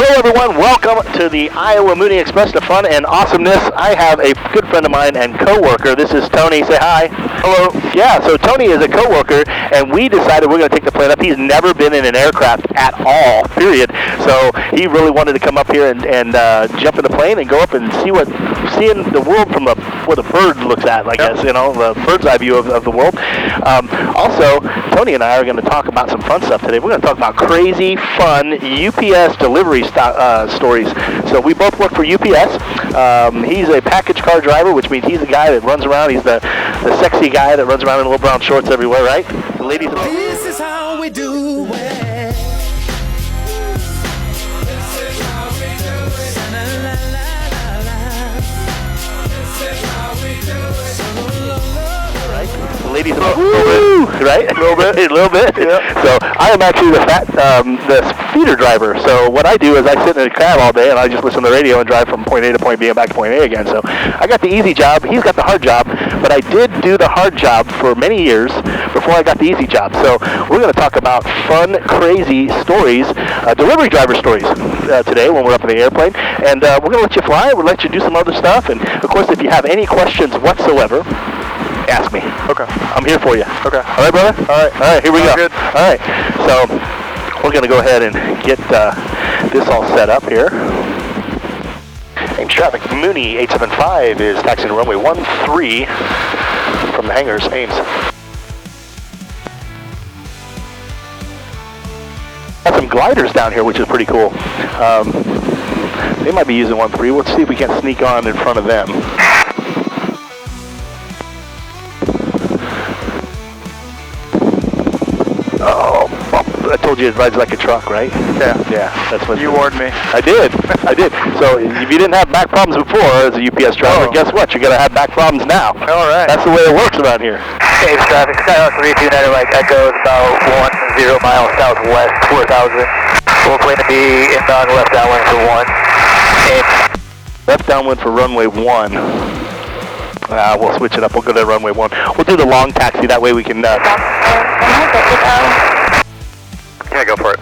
Hello everyone, welcome to the Iowa Mooney Express to Fun and Awesomeness. I have a good friend of mine and co-worker. This is Tony. Say hi. Hello. Yeah, so Tony is a co-worker, and we decided we're going to take the plane up. He's never been in an aircraft at all, period. So he really wanted to come up here and jump in the plane and go up and seeing the world from what a bird looks at, I guess, you know, the bird's eye view of the world. Also, Tony and I are going to talk about some fun stuff today. We're going to talk about crazy, fun UPS delivery stories. So we both work for UPS. He's a package car driver, which means he's the guy that runs around. He's the sexy guy that runs around in little brown shorts everywhere, right? The ladies. This is how we do it. Ladies, woo, right? A little bit. Yeah. So I am actually the feeder driver. So what I do is I sit in a cab all day and I just listen to the radio and drive from point A to point B and back to point A again. So I got the easy job. He's got the hard job. But I did do the hard job for many years before I got the easy job. So we're going to talk about fun, crazy stories, delivery driver stories today when we're up in the airplane. And we're going to let you fly. We'll let you do some other stuff. And of course, if you have any questions whatsoever, ask me. Okay. I'm here for you. Okay. All right, brother? All right, here we go. Good. All right. So we're going to go ahead and get this all set up here. Ames traffic. Mooney 875 is taxiing to runway 13 from the hangars, Ames. Got some gliders down here, which is pretty cool. They might be using 13. Let's see if we can sneak on in front of them. I told you it rides like a truck, right? Yeah. That's what you warned me. I did. So if you didn't have back problems before as a UPS driver, guess what? You're gonna have back problems now. All right. That's the way it works around here. Ames traffic, Skyhawk 329 Mike Echo is about 10 miles southwest, 4,000. We'll plan to be inbound left downwind for 1. Ames. Left downwind for runway 1. We'll switch it up. We'll go to runway 1. We'll do the long taxi. That way we can. Yeah, go for it.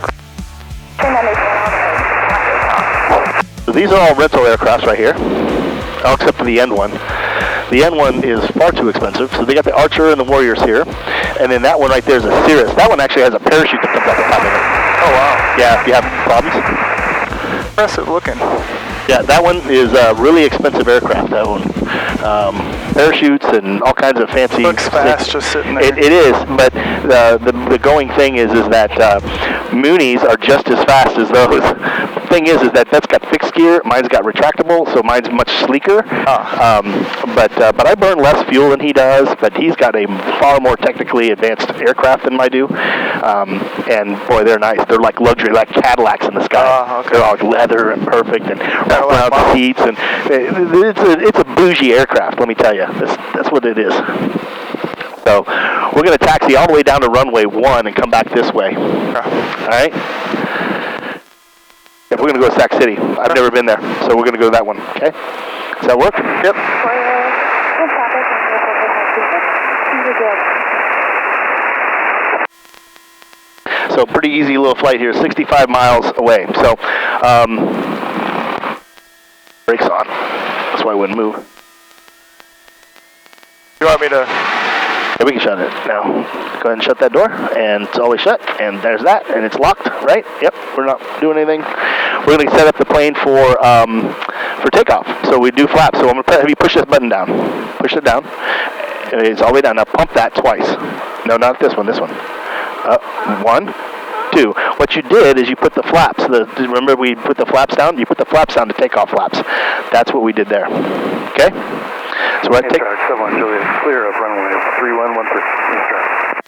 So these are all rental aircrafts right here, all except for the end one. The end one is far too expensive, so they got the Archer and the Warriors here, and then that one right there is a Cirrus. That one actually has a parachute that comes out the top of it. Oh, wow. Yeah, if you have problems. Impressive looking. Yeah, that one is a really expensive aircraft, that one. Parachutes and all kinds of fancy... Looks fast just sitting there. It is, but the going thing is that Moonies are just as fast as those. The thing is that that's got fixed gear, mine's got retractable, so mine's much sleeker. But I burn less fuel than he does, but he's got a far more technically advanced aircraft than I do. And boy, they're nice. They're like luxury, like Cadillacs in the sky. Okay. They're all leather and perfect and wrap around the seats, and it's a bougie aircraft, let me tell you. That's what it is. So we're going to taxi all the way down to runway 1 and come back this way. All right? If we're going to go to Sac City. I've never been there, so we're going to go to that one. Okay? Does that work? Yep. So pretty easy little flight here, 65 miles away. So brakes on. That's why I wouldn't move. You want me to... Yeah, we can shut it now. Go ahead and shut that door, and it's always shut, and there's that, and it's locked, right? Yep, we're not doing anything. We're going to set up the plane for takeoff. So we do flaps. So I'm going to have you push this button down. Push it down. It's all the way down. Now pump that twice. No, not this one, this one. 1, 2. What you did is you put the flaps. Remember we put the flaps down? You put the flaps down to take off flaps. That's what we did there. Okay? So we're going to take... 71 Juliet, clear of runway 3113.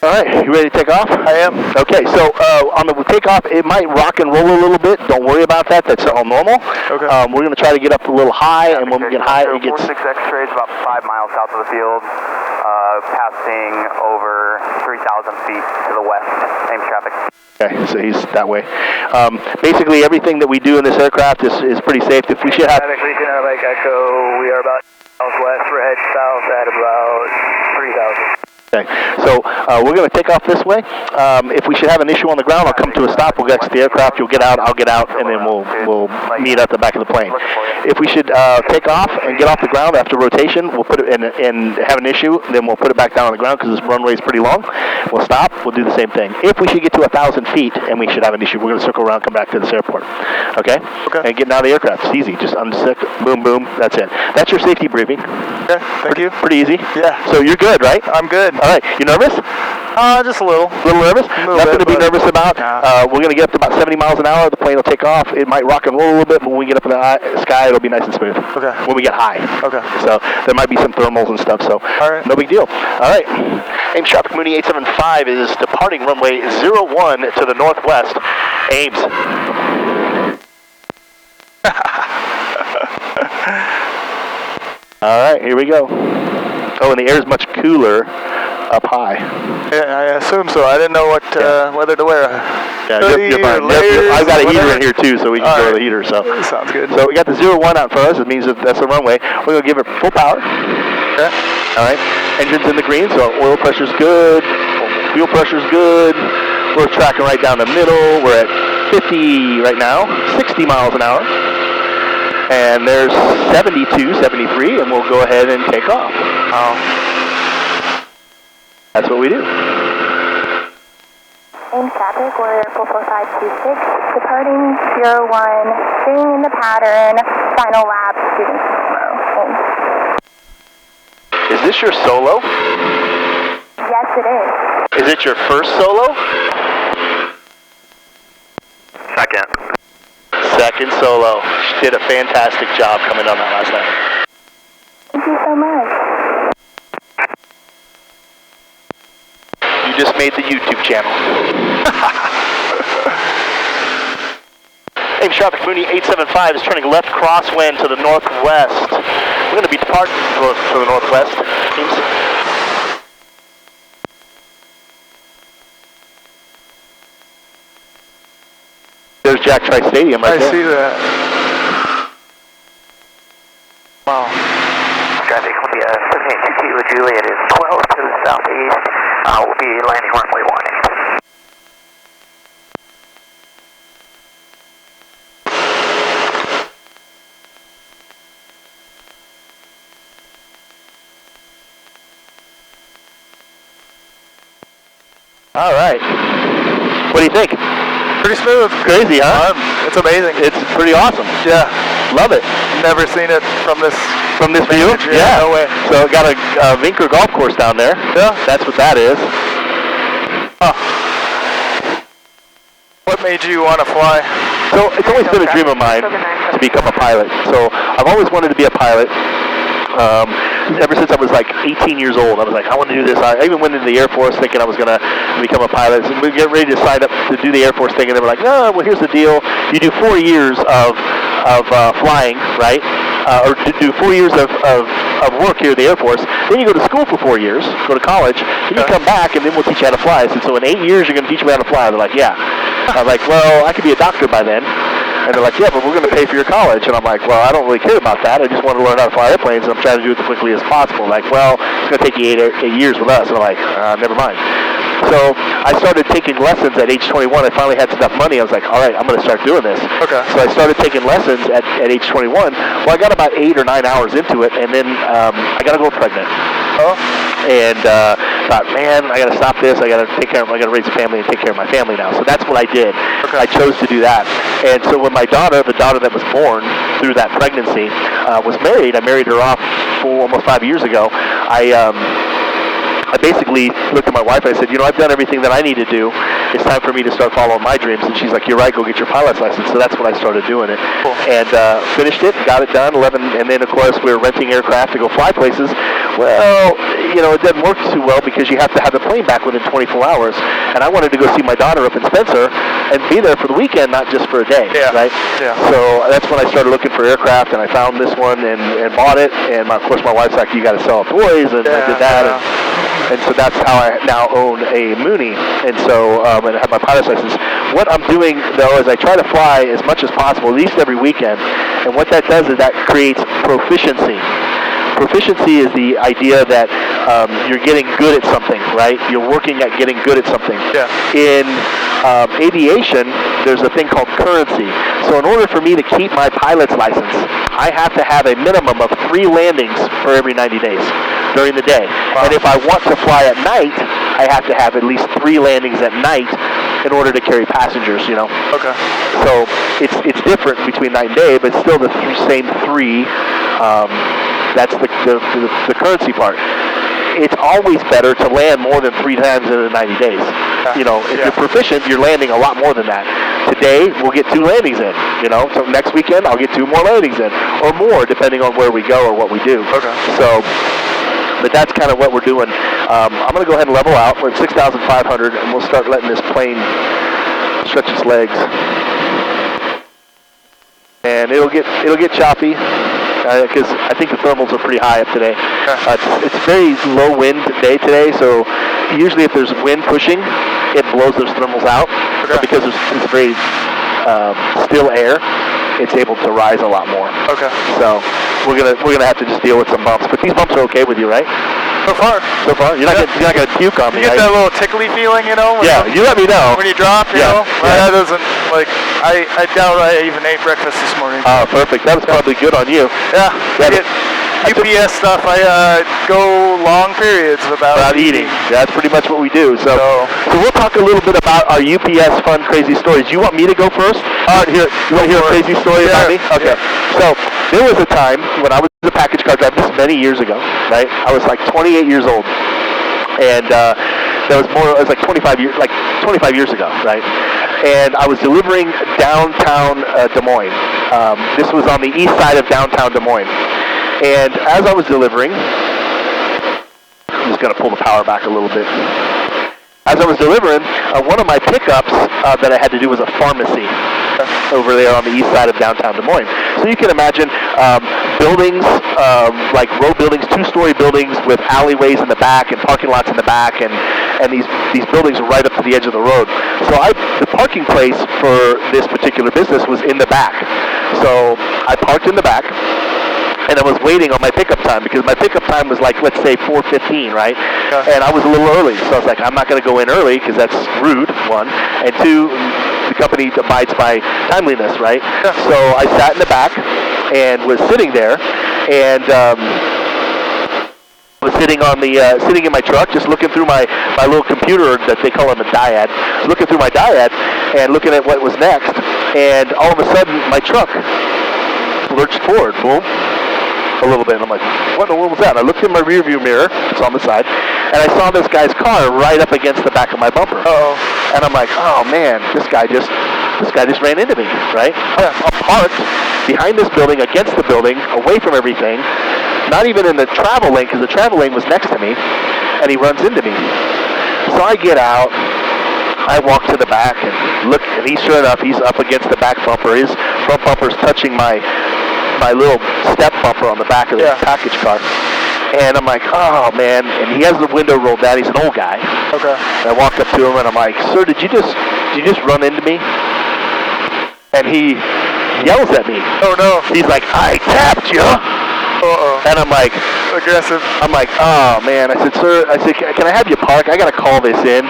All right, you ready to take off? I am. Okay, so on the takeoff, it might rock and roll a little bit. Don't worry about that. That's all normal. Okay. We're going to try to get up a little high, and when we get high, it gets... 46 X-ray is about 5 miles south of the field, passing over 3,000 feet to the west. Ames traffic. Okay, so he's that way. Basically, everything that we do in this aircraft is pretty safe. If we should have... Traffic, Legion Mike Echo, we are about miles west. We're heading south at about 3,000. Okay, so we're going to take off this way. If we should have an issue on the ground, I'll come to a stop. We'll exit the aircraft. You'll get out. I'll get out, and then we'll meet at the back of the plane. If we should take off and get off the ground after rotation, we'll put it in and have an issue. Then we'll put it back down on the ground because this runway is pretty long. We'll stop. We'll do the same thing. If we should get to 1,000 feet and we should have an issue, we're going to circle around, come back to this airport. Okay? Okay. And getting out of the aircraft. It's easy. Just unstick. Boom, boom. That's it. That's your safety briefing. Okay. Thank you. Pretty easy. Yeah. So you're good, right? I'm good. All right. You nervous? Just a little. A little nervous? Nothing to be nervous about. We're going to get up to about 70 miles an hour. The plane will take off. It might rock and roll a little bit, but when we get up in the sky, it'll be nice and smooth. Okay. When we get high. Okay. So there might be some thermals and stuff, so all right. No big deal. All right. Ames traffic Mooney 875 is departing runway 01 to the northwest. Ames. All right, here we go. Oh, and the air is much cooler up high. Yeah, I assume so. I didn't know what whether to wear. Yeah, you're fine. I've got a heater in here too, so we can throw the heater. So sounds good. So we got the 01 out for us. It means that that's the runway. We're gonna give it full power. Okay. All right. Engine's in the green, so oil pressure's good. Fuel pressure's good. We're tracking right down the middle. We're at 50 right now, 60 miles an hour. And there's 72, 73, and we'll go ahead and take off. Oh. That's what we do. Ames traffic, Warrior 44526, departing 01, staying in the pattern, final lap, shooting solo. Is this your solo? Yes, it is. Is it your first solo? Second. Second solo. She did a fantastic job coming on that last night. Thank you so much. You just made the YouTube channel. Ames traffic Mooney 875 is turning left crosswind to the northwest. We're going to be departing to the northwest. Ames. There's Jack Trice Stadium right there. I see that. Wow. Traffic will be 78 Kilo Juliet is 12 to the southeast. We'll be landing runway 18. All right. What do you think? Pretty smooth. Crazy, huh? It's amazing. It's pretty awesome. Yeah. Love it. Never seen it from this view? Yeah. No way. So it got a Vinker golf course down there. Yeah. That's what that is. What made you want to fly? So it's always been a dream of mine to become a pilot. So I've always wanted to be a pilot. Ever since I was like 18 years old, I was like, I want to do this. I even went into the Air Force thinking I was going to become a pilot. So we get ready to sign up to do the Air Force thing, and they were like, no, well, here's the deal. You do 4 years of flying, right? Or do 4 years of work here at the Air Force. Then you go to school for 4 years, go to college. Then you come back, and then we'll teach you how to fly. I said, so in 8 years, you're going to teach me how to fly? They're like, yeah. I'm like, well, I could be a doctor by then. And they're like, yeah, but we're going to pay for your college. And I'm like, well, I don't really care about that. I just want to learn how to fly airplanes, and I'm trying to do it as quickly as possible. Like, well, it's going to take you 8 years with us. And I'm like, never mind. So I started taking lessons at age 21. I finally had enough money. I was like, all right, I'm going to start doing this. Okay. So I started taking lessons at age 21. Well, I got about 8 or 9 hours into it, and then I got a girl pregnant. Oh. And thought, man, I got to stop this. I got to raise a family and take care of my family now. So that's what I did. Okay. I chose to do that. And so when my daughter, the daughter that was born through that pregnancy, was married, I married her off almost 5 years ago. I basically looked at my wife and I said, you know, I've done everything that I need to do. It's time for me to start following my dreams. And she's like, you're right, go get your pilot's license. So that's when I started doing it. Cool. And finished it, got it done, 11, and then, of course, we were renting aircraft to go fly places. Well, you know, it doesn't work too well because you have to have the plane back within 24 hours. And I wanted to go see my daughter up in Spencer and be there for the weekend, not just for a day, right? Yeah. So that's when I started looking for aircraft, and I found this one and bought it. And, of course, my wife's like, you got to sell toys, and I did that. And so that's how I now own a Mooney, and so and I have my pilot's license. What I'm doing, though, is I try to fly as much as possible, at least every weekend. And what that does is that creates proficiency. proficiency is the idea that you're getting good at something, right? You're working at getting good at something. Yeah. In aviation, there's a thing called currency. So in order for me to keep my pilot's license, I have to have a minimum of 3 landings for every 90 days during the day. Wow. And if I want to fly at night, I have to have at least 3 landings at night in order to carry passengers, you know. Okay. So it's different between night and day, but it's still the same 3. That's the currency part. It's always better to land more than 3 times in the 90 days. You know, if you're proficient, you're landing a lot more than that. Today, we'll get 2 landings in, you know. So next weekend, I'll get 2 more landings in, or more, depending on where we go or what we do. Okay. So, but that's kind of what we're doing. I'm going to go ahead and level out. We're at 6,500, and we'll start letting this plane stretch its legs. And it'll get choppy. Because I think the thermals are pretty high up today. It's very low wind day today, so usually if there's wind pushing, it blows those thermals out. But because it's very still air, it's able to rise a lot more. Okay. So we're gonna have to just deal with some bumps. But these bumps are okay with you, right? So far. So far, you're not gonna puke on me. You get that little tickly feeling, you know? Yeah, you let me know. When you drop, you know? Yeah. That doesn't, like, I doubt I even ate breakfast this morning. Oh, perfect. That was probably good on you. Yeah. UPS stuff, I go long periods without eating. That's pretty much what we do. So we'll talk a little bit about our UPS fun, crazy stories. You want me to go first? You want to hear a crazy story about me? Okay. So there was a time when I was a package car driver, this many years ago, right? I was like 28 years old, and it was like 25 years ago, right? And I was delivering downtown Des Moines. This was on the east side of downtown Des Moines. And as I was delivering, I'm just going to pull the power back a little bit. As I was delivering, one of my pickups that I had to do was a pharmacy over there on the east side of downtown Des Moines. So you can imagine buildings, like row buildings, 2-story buildings with alleyways in the back and parking lots in the back, and these buildings are right up to the edge of the road. So the parking place for this particular business was in the back. So I parked in the back, and I was waiting on my pickup time because my pickup time was like, let's say 4:15, right? And I was a little early, so I was like, I'm not going to go in early because that's rude, 1, and 2, the company abides by timeliness, right? So I sat in the back and was sitting there, and was sitting in my truck, just looking through my little computer that they call it a diad, looking through my diad and looking at what was next, and all of a sudden my truck lurched forward, boom, a little bit, and I'm like, what in the world was that? And I looked in my rear view mirror, it's on the side, and I saw this guy's car right up against the back of my bumper. And I'm like, oh man, this guy just ran into me, right? I'm parked behind this building, against the building, away from everything, not even in the travel lane, because the travel lane was next to me, and he runs into me. So I get out, I walk to the back and look, and sure enough, he's up against the back bumper. His front bumper's touching my little step bumper on the back of the package car. And I'm like, oh man, and he has the window rolled down. He's an old guy. Okay. And I walked up to him and I'm like, sir, did you just run into me? And he yells at me. Oh no. He's like, I tapped you. And I'm like, aggressive. I'm like, oh man. I said, sir, can I have you park? I gotta call this in.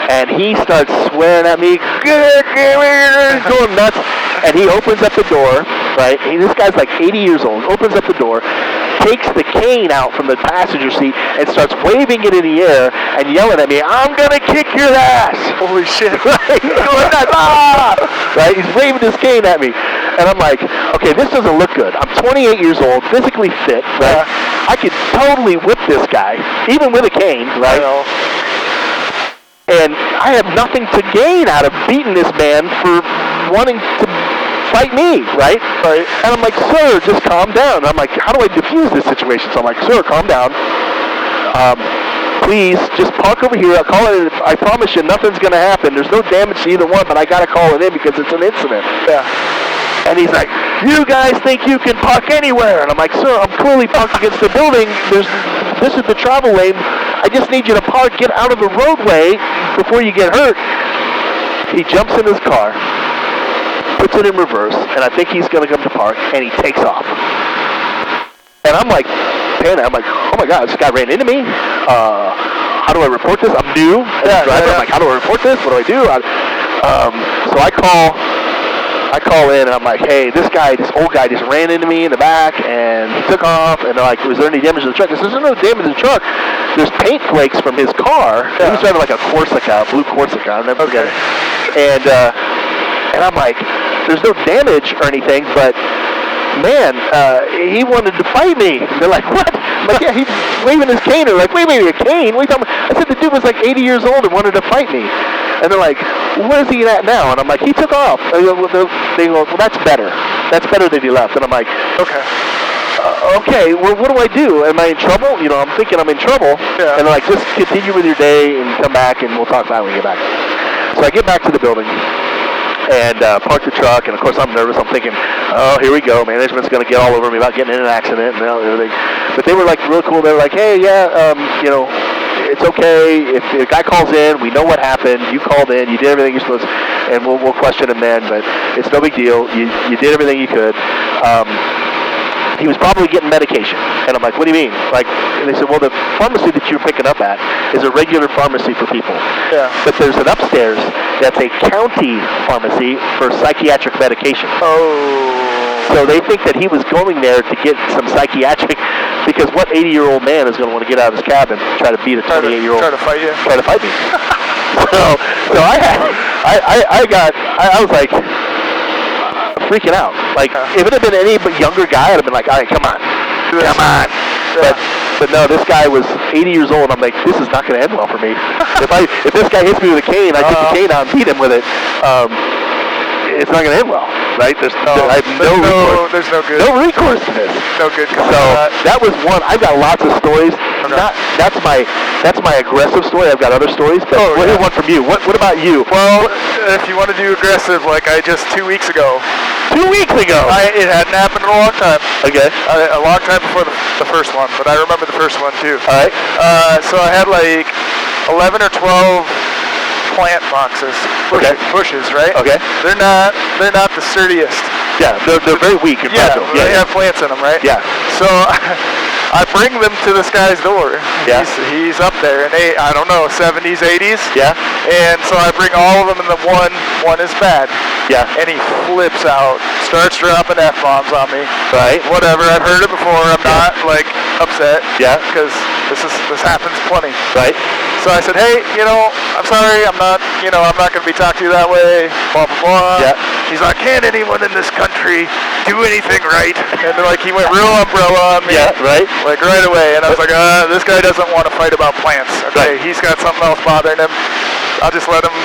And he starts swearing at me, going nuts. And he opens up the door, right? This guy's like 80 years old. Opens up the door, takes the cane out from the passenger seat, and starts waving it in the air and yelling at me, I'm gonna kick your ass. Holy shit. Right? He's going nuts. Right? He's waving his cane at me. And I'm like, okay, this doesn't look good. I'm 28 years old, physically fit, right? I could totally whip this guy, even with a cane, right? And I have nothing to gain out of beating this man for wanting to fight me, right? And I'm like, sir, just calm down. I'm like, how do I diffuse this situation? So I'm like, sir, calm down. Please, just park over here. I'll call it in. I promise you nothing's going to happen. There's no damage to either one, but I got to call it in because it's an incident. And he's like, you guys think you can park anywhere? And I'm like, sir, I'm clearly parked against the building. This is the travel lane. I just need you to park, get out of the roadway before you get hurt. He jumps in his car, puts it in reverse, and I think he's going to come to park, and he takes off. And I'm like, panicking. I'm like, oh my God, this guy ran into me. How do I report this? I'm new as a driver. I'm like, how do I report this? What do I do? So I call in and I'm like, hey, this old guy just ran into me in the back and he took off. And they're like, was there any damage to the truck? I said, there's no damage to the truck. There's paint flakes from his car. He was driving like a Corsica, a blue Corsica. I'll never forget it. And I'm like, there's no damage or anything, but man, he wanted to fight me. And they're like, what? I'm like, yeah, he's waving his cane. They're like, wait, a cane? What are you talking about? I said, the dude was like 80 years old and wanted to fight me. And they're like, where is he at now? And I'm like, he took off. They go, well, that's better. That's better that he left. And I'm like, okay. Okay, well, what do I do? Am I in trouble? I'm thinking I'm in trouble. Yeah. And they're like, just continue with your day and come back and we'll talk about it when we get back. So I get back to the building and park the truck, and of course I'm nervous. I'm thinking, oh, here we go. Management's going to get all over me about getting in an accident and everything. But they were like real cool. They were like, hey, it's okay. If the guy calls in, we know what happened. You called in. You did everything you're supposed to, and we'll question him then. But it's no big deal. You did everything you could. He was probably getting medication. And I'm like, what do you mean? And they said, well, the pharmacy that you're picking up at is a regular pharmacy for people. Yeah. But there's an upstairs that's a county pharmacy for psychiatric medication. Oh. So they think that he was going there to get some psychiatric, because what 80-year-old man is going to want to get out of his cab and try to beat a 28-year-old? Try to fight you? Try to fight me. So I was like, freaking out. Like, if it had been any younger guy, I'd have been like, all right, come on. Yeah. But no, this guy was 80 years old. I'm like, this is not going to end well for me. If this guy hits me with a cane, I take the cane out and beat him with it. It's not going to end well, right? There's no recourse. There's no good. No recourse to this. No good. So that was one. I've got lots of stories. Okay. That's my aggressive story. I've got other stories, but we'll hear one from you. What about you? Well, if you want to do aggressive, like I just 2 weeks ago. 2 weeks ago? It hadn't happened in a long time. Okay. A long time before the first one, but I remember the first one too. All right. So I had like 11 or 12 plant boxes, bushes, right? Okay. They're not the sturdiest. Yeah, they're very weak and fragile. Yeah, they have plants in them, right? Yeah. So I bring them to this guy's door. Yeah. He's up there in I don't know, 70s, 80s. Yeah. And so I bring all of them, and the one is bad. Yeah. And he flips out, starts dropping F-bombs on me. Right. Whatever. I've heard it before. I'm not like upset. Yeah. Because this happens plenty. Right. So I said, hey, I'm sorry, I'm not going to be talking to you that way, blah, blah, blah. Yeah. He's like, can't anyone in this country do anything right? And like, he went real umbrella on me. Yeah, right. Like right away. And I was like, this guy doesn't want to fight about plants. Okay, He's got something else bothering him. I'll just let him,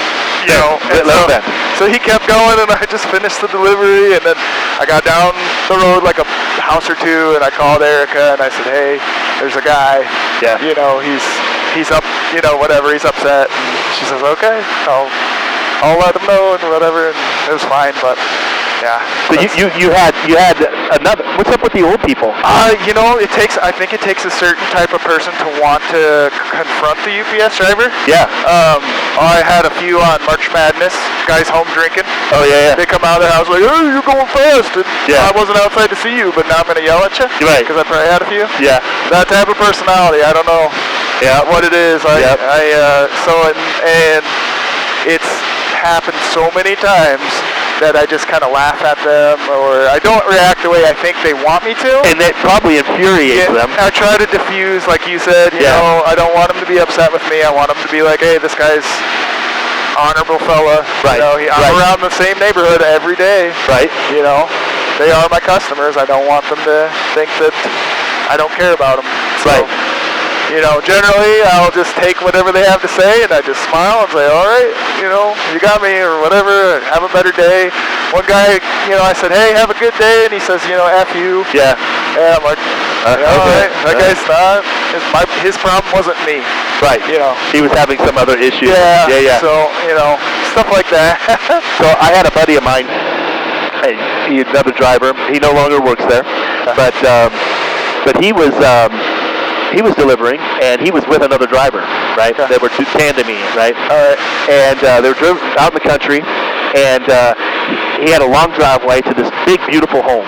So he kept going, and I just finished the delivery, and then I got down the road like a house or two, and I called Erica, and I said, hey, there's a guy. Yeah. He's up, whatever, he's upset. And she says, okay, I'll let him know and whatever, and it was fine, but yeah. So you had another, what's up with the old people? I think it takes a certain type of person to want to confront the UPS driver. Yeah. I had a few on March Madness, guys home drinking. Oh yeah. They come out of the house like, oh, you're going fast. And I wasn't outside to see you, but now I'm going to yell at you. Right. Because I probably had a few. Yeah. That type of personality, I don't know. Yeah, what it is. And it's happened so many times that I just kind of laugh at them, or I don't react the way I think they want me to. And that probably infuriates them. I try to diffuse, like you said, you know, I don't want them to be upset with me. I want them to be like, hey, this guy's honorable fella. Right. I'm around the same neighborhood every day. Right. They are my customers. I don't want them to think that I don't care about them. So, generally I'll just take whatever they have to say, and I just smile and say, all right, you got me, or whatever, have a better day. One guy, I said, hey, have a good day, and he says, F you. Yeah. And I'm like, all right, that guy's not, his problem wasn't me. Right. He was having some other issue. Yeah. Yeah. So, stuff like that. So I had a buddy of mine, another driver, he no longer works there, but he was delivering, and he was with another driver, right? They were tandeming it, right? And they were driven out in the country, and he had a long driveway to this big, beautiful home.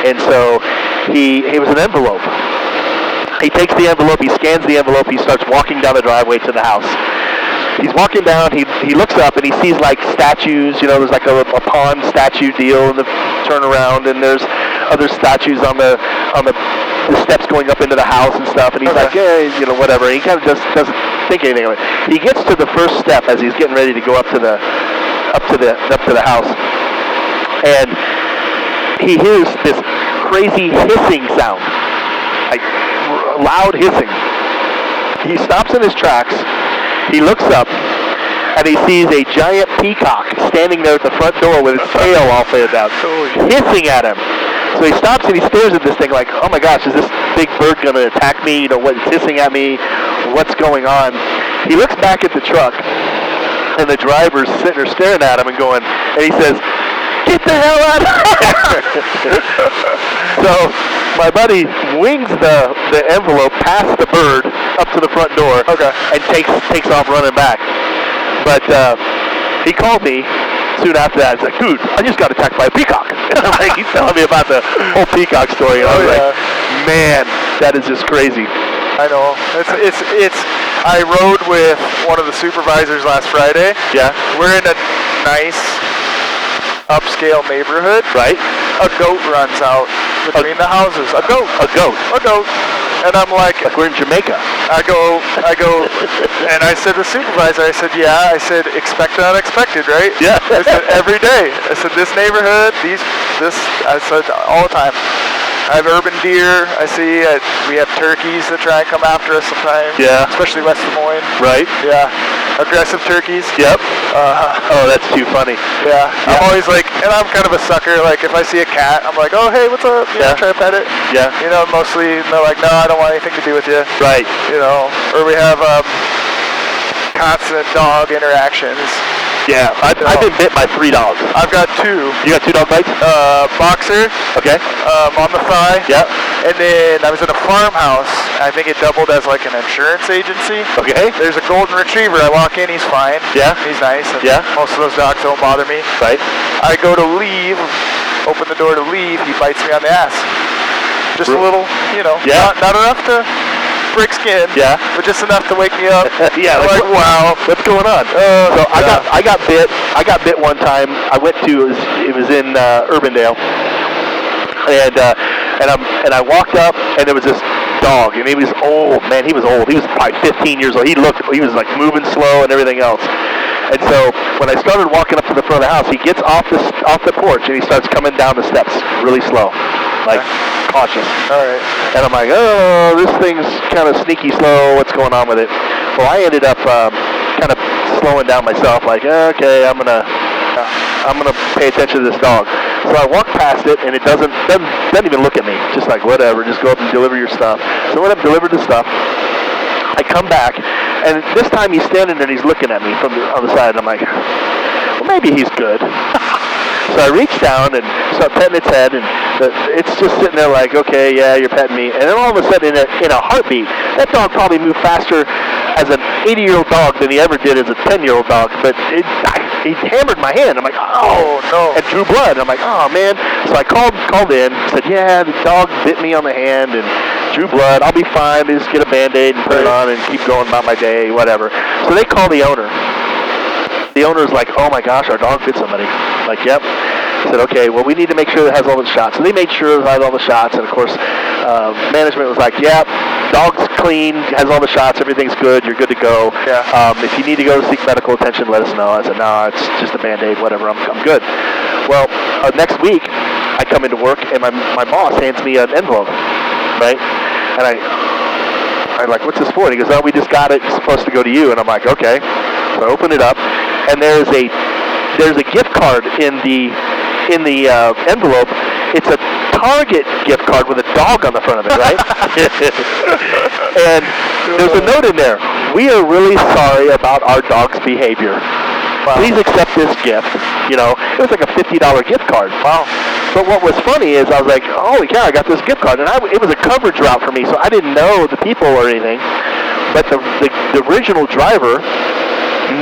And so he was an envelope. He takes the envelope, he scans the envelope, he starts walking down the driveway to the house. He's walking down, he looks up and he sees like statues, you know, there's like a pond statue deal in the turnaround, and there's other statues on the steps going up into the house and stuff, and he's like, yeah, you know, whatever. He kind of just doesn't think anything of it. He gets to the first step as he's getting ready to go up to the house, and he hears this crazy hissing sound, like loud hissing. He stops in his tracks. He looks up, and he sees a giant peacock standing there at the front door with its tail all flared out, hissing at him. So he stops and he stares at this thing like, oh my gosh, is this big bird going to attack me? You know, what's hissing at me? What's going on? He looks back at the truck, and the driver's sitting there staring at him and going, and he says, get the hell out of here! So my buddy wings the envelope past the bird up to the front door, and takes off running back. But he called me soon after that. He's like, dude, I just got attacked by a peacock. Like, he's telling me about the whole peacock story. And I was like, man, that is just crazy. I know. It's. I rode with one of the supervisors last Friday. Yeah. We're in a nice upscale neighborhood. Right. A goat runs out between the houses. A goat. And I'm like we're in Jamaica. I go, and I said to the supervisor, I said, yeah, I said, expect the unexpected, right? Yeah. I said, every day. I said, this neighborhood, I said, all the time. I have urban deer. I see we have turkeys that try and come after us sometimes. Yeah. Especially West Des Moines. Right. Yeah. Aggressive turkeys. Yep. Oh, that's too funny. Yeah. I'm always like, and I'm kind of a sucker. Like, if I see a cat, I'm like, oh, hey, what's up? You know, try to pet it. Yeah. You know, mostly they're like, no, I don't want anything to do with you. Right. You know, or we have constant dog interactions. Yeah, I've been bit by 3 dogs. I've got 2. You got 2 dog bites? Boxer. Okay. On the thigh. Yeah. And then I was in a farmhouse. I think it doubled as like an insurance agency. Okay. There's a golden retriever. I walk in, he's fine. Yeah. He's nice. And yeah. Most of those dogs don't bother me. Right. I go to leave, open the door to leave, he bites me on the ass. Just a little, you know. Yeah. Not enough to break skin. Yeah. But just enough to wake me up. Yeah. Like wow, what's going on? So I got bit. I got bit one time. I went to it was in Urbandale, and I walked up and there was this dog, and he was old. Man, he was old. He was probably 15 years old. He was like moving slow and everything else. And so when I started walking up to the front of the house, he gets off the porch and he starts coming down the steps really slow, like cautious. All right. And I'm like, oh, this thing's kind of sneaky slow. What's going on with it? Well, I ended up kind of slowing down myself, like, okay, I'm gonna pay attention to this dog. So I walk past it, and it doesn't even look at me. Just like, whatever, just go up and deliver your stuff. So when I've delivered the stuff, I come back, and this time he's standing there and he's looking at me on the side, and I'm like, well, maybe he's good. So I reach down and start petting its head, and it's just sitting there like, okay, yeah, you're petting me. And then all of a sudden, in a heartbeat, that dog probably moved faster as an 80-year-old dog than he ever did as a 10-year-old dog. But he hammered my hand. I'm like, oh, no. And drew blood. I'm like, oh, man. So I called in, said, yeah, the dog bit me on the hand and drew blood. I'll be fine. Just get a Band-Aid and put it on and keep going about my day, whatever. So they call the owner. The owner's like, oh my gosh, our dog bit somebody. Like, yep. I said, okay, well, we need to make sure it has all the shots. So they made sure it had all the shots, and of course, management was like, yep, dog's clean, has all the shots, everything's good, you're good to go. Yeah. If you need to go seek medical attention, let us know. I said, no, it's just a Band-Aid, whatever, I'm good. Well, next week, I come into work, and my boss hands me an envelope, right? And I'm like, what's this for? And he goes, oh, we just got it, it's supposed to go to you. And I'm like, okay. So I open it up, and there's a gift card in the envelope. It's a Target gift card with a dog on the front of it, right? And there's a note in there. We are really sorry about our dog's behavior. Wow. Please accept this gift. You know, it was like a $50 gift card. Wow. But what was funny is I was like, holy cow, I got this gift card. And it was a coverage route for me, so I didn't know the people or anything. But the original driver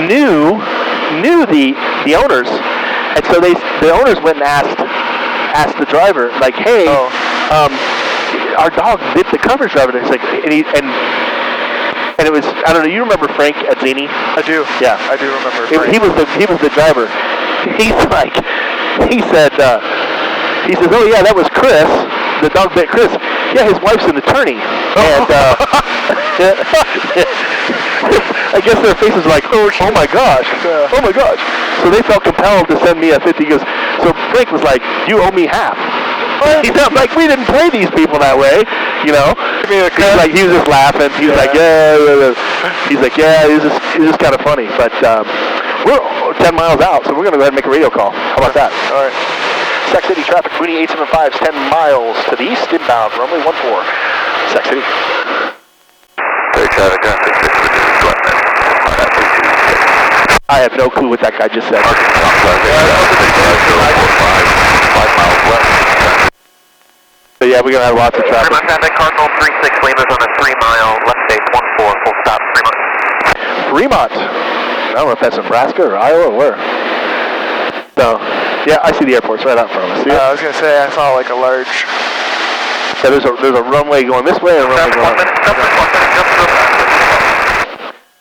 knew the owners, and so the owners went and asked the driver, like, hey, our dog did the coverage drive, and it's like, and it was, I don't know, you remember Frank Azzini? I do. Yeah. I do remember. He was the driver. He's like, he says, oh yeah, that was Chris. The dog bit Chris. Yeah, his wife's an attorney. And I guess their faces were like, oh my gosh. Oh my gosh. So they felt compelled to send me a 50. He goes, so Frank was like, you owe me half. He's not like, we didn't play these people that way, you know. He's like, he was just laughing. He was like, yeah. He's like, yeah, it was just kind of funny. But we're 10 miles out, so we're going to go ahead and make a radio call. How about that? All right. Sac City traffic, Mooney 875 is 10 miles to the east, inbound, runway 14. Sac City. I have no clue what that guy just said. 5 miles west. So yeah, we're going to have lots of traffic. Fremont traffic, Cardinal 36 Lima on a 3-mile left base 14, full stop, Fremont. Fremont. I don't know if that's Nebraska or Iowa or where. So, yeah, I see the airport's right out in front of us. I was going to say, I saw like a large... Yeah, there's a runway going this way and a runway going this way.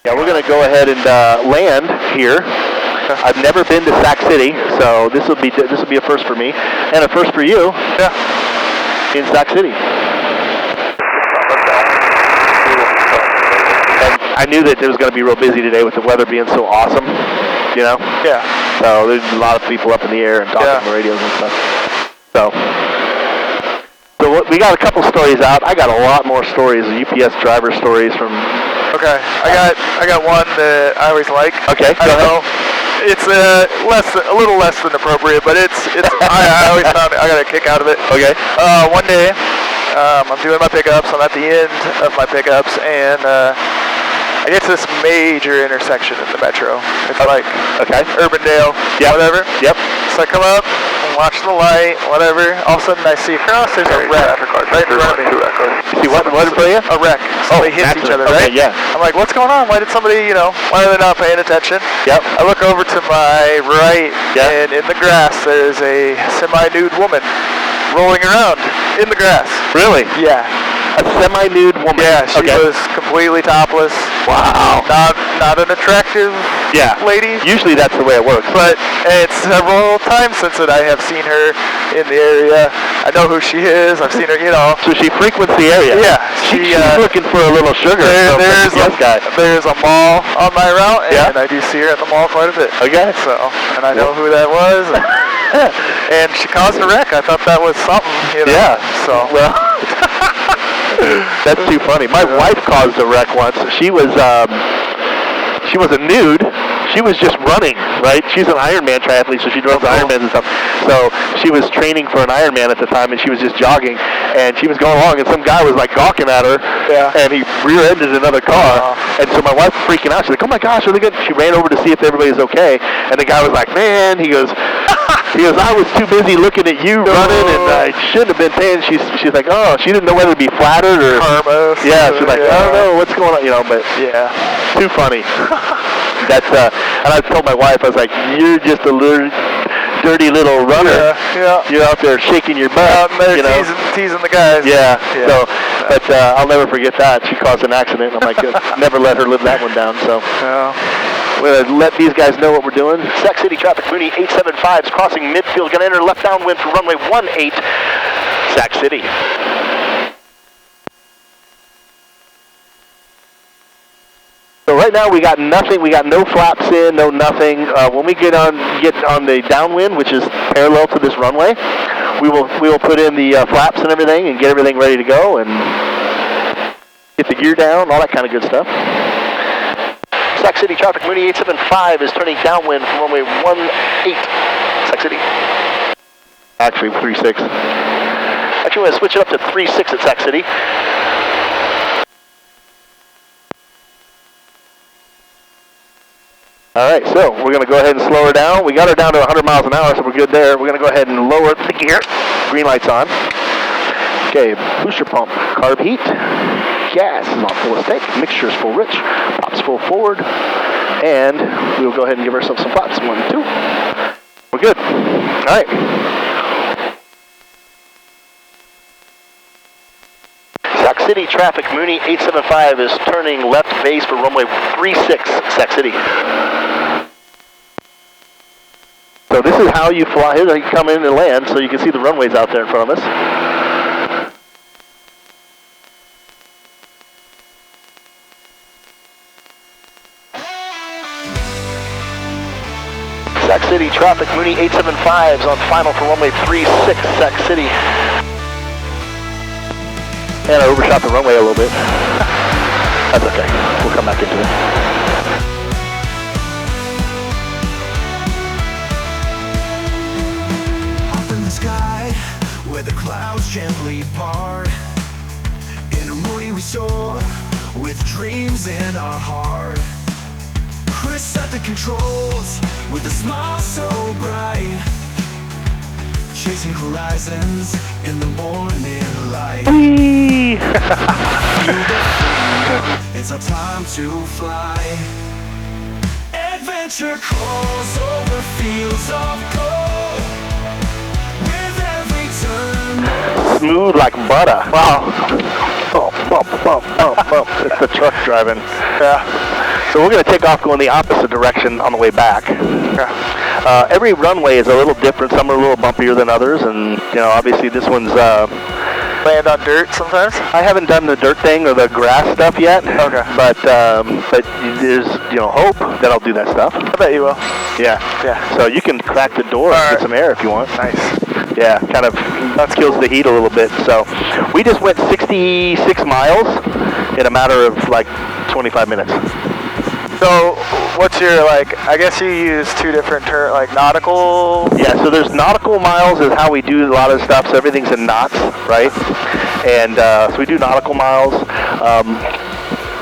Yeah, we're going to go ahead and land here. I've never been to Sac City, so this will be a first for me and a first for you. Yeah. In Sac City. And I knew that it was going to be real busy today with the weather being so awesome, you know? Yeah. So there's a lot of people up in the air and talking on the radios and stuff. So we got a couple stories out. I got a lot more stories, UPS driver stories from... Okay, I got one that I always like. Okay, I don't know. It's a little less than appropriate, but it's I always found I got a kick out of it. Okay. One day, I'm doing my pickups. I'm at the end of my pickups, and I get to this major intersection in the metro. It's like Urbandale, whatever. Yep. So I come up, I'm watching the light, whatever. All of a sudden I see across, there's a wreck right in front of me. You see what in front of you? A wreck. Somebody hits each other, right? Yeah. I'm like, what's going on? Why did somebody, why are they not paying attention? Yep. I look over to my right, and in the grass there's a semi-nude woman rolling around in the grass. Really? Yeah. A semi-nude woman. Yeah, she was completely topless. Wow. Not an attractive lady. Usually that's the way it works. But it's several times since that I have seen her in the area. I know who she is. I've seen her, So she frequents the area. Yeah. She's looking for a little sugar. There's a mall on my route, and I do see her at the mall quite a bit. Okay. So, and I know who that was. And she caused a wreck. I thought that was something, Yeah. So. Well. That's too funny. My wife caused a wreck once. She was a nude. She was just running, right? She's an Ironman triathlete, so she drove the Ironmans and stuff. So she was training for an Ironman at the time, and she was just jogging, and she was going along, and some guy was like gawking at her, and he rear-ended another car, and so my wife was freaking out. She's like, oh my gosh, are they good? She ran over to see if everybody's okay, and the guy was like, man, he goes, I was too busy looking at you running, and I shouldn't have been paying. She's like, oh, she didn't know whether to be flattered or... Karma. Yeah, she's like, I don't know what's going on, but too funny. That's and I told my wife, I was like, you're just a little dirty little runner. Yeah. You're out there shaking your butt, teasing the guys. Yeah. So, but I'll never forget that. She caused an accident. I'm like, never let her live that one down. So, we're gonna let these guys know what we're doing. Sac City traffic, Mooney 875 is crossing midfield. Gonna enter left downwind for runway 18, Sac City. So right now we got nothing. We got no flaps in, no nothing. When we get on the downwind, which is parallel to this runway, we will put in the flaps and everything and get everything ready to go and get the gear down, all that kind of good stuff. Sac City traffic, Mooney 875 is turning downwind from runway 18, Sac City. Actually 36. Actually, we're going to switch it up to 36 at Sac City. All right, so we're going to go ahead and slow her down. We got her down to 100 miles an hour, so we're good there. We're going to go ahead and lower the gear. Green light's on. Okay, booster pump, carb heat. Gas is on full tank. Mixture is full rich. Pops full forward. And we will go ahead and give ourselves some flaps. 1, 2. We're good. All right. City traffic, Mooney 875 is turning left base for runway 36, Sac City. So this is how you fly. Here's how you come in and land, so you can see the runways out there in front of us. Sac City traffic, Mooney 875 is on final for runway 36, Sac City. And I overshot the runway a little bit. That's okay. We'll come back into it. Up in the sky, where the clouds gently part. In a Mooney we soar, with dreams in our heart. Chris at the controls, with a smile so bright. Chasing horizons in the morning light. It's our time to fly. Adventure calls over fields of gold. With every turn, Smooth like butter. Wow. Bump, bump, bump, bump, bump. It's the truck driving. Yeah. So we're going to take off going the opposite direction on the way back. Every runway is a little different. Some are a little bumpier than others, and you know, obviously this one's Land on dirt sometimes? I haven't done the dirt thing or the grass stuff yet. Okay. But there's hope that I'll do that stuff. I bet you will. Yeah. Yeah. So you can crack the door and get some air if you want. Nice. Yeah, kind of kills the heat a little bit. So we just went 66 miles in a matter of like 25 minutes. So what's your, like, I guess you use two different like nautical? Yeah, so there's nautical miles is how we do a lot of stuff, so everything's in knots, right? And so we do nautical miles.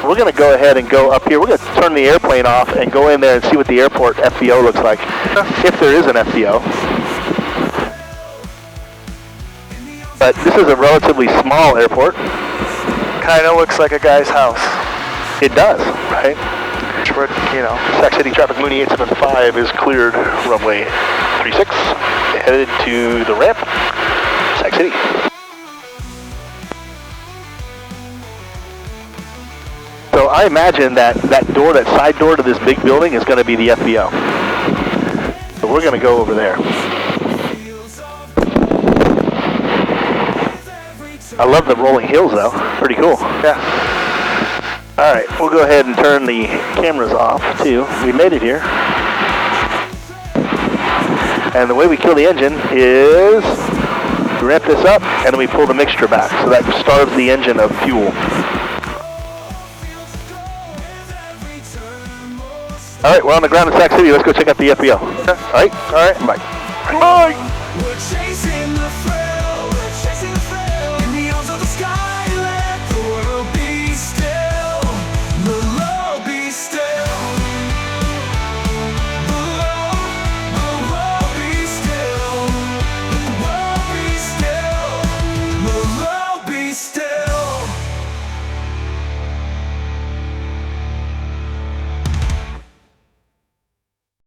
We're going to go ahead and go up here. We're going to turn the airplane off and go in there and see what the airport FBO looks like, if there is an FBO. But this is a relatively small airport. Kind of looks like a guy's house. It does, right? You know. Sac City traffic, Mooney 875 is cleared runway 36, headed to the ramp, Sac City. So I imagine that door, that side door to this big building is going to be the FBO. So we're going to go over there. I love the rolling hills though, pretty cool. Yeah. All right, we'll go ahead and turn the cameras off too. We made it here. And the way we kill the engine is we ramp this up and then we pull the mixture back. So that starves the engine of fuel. All right, we're on the ground in Sac City. Let's go check out the FBO. All right? All right, bye. Bye.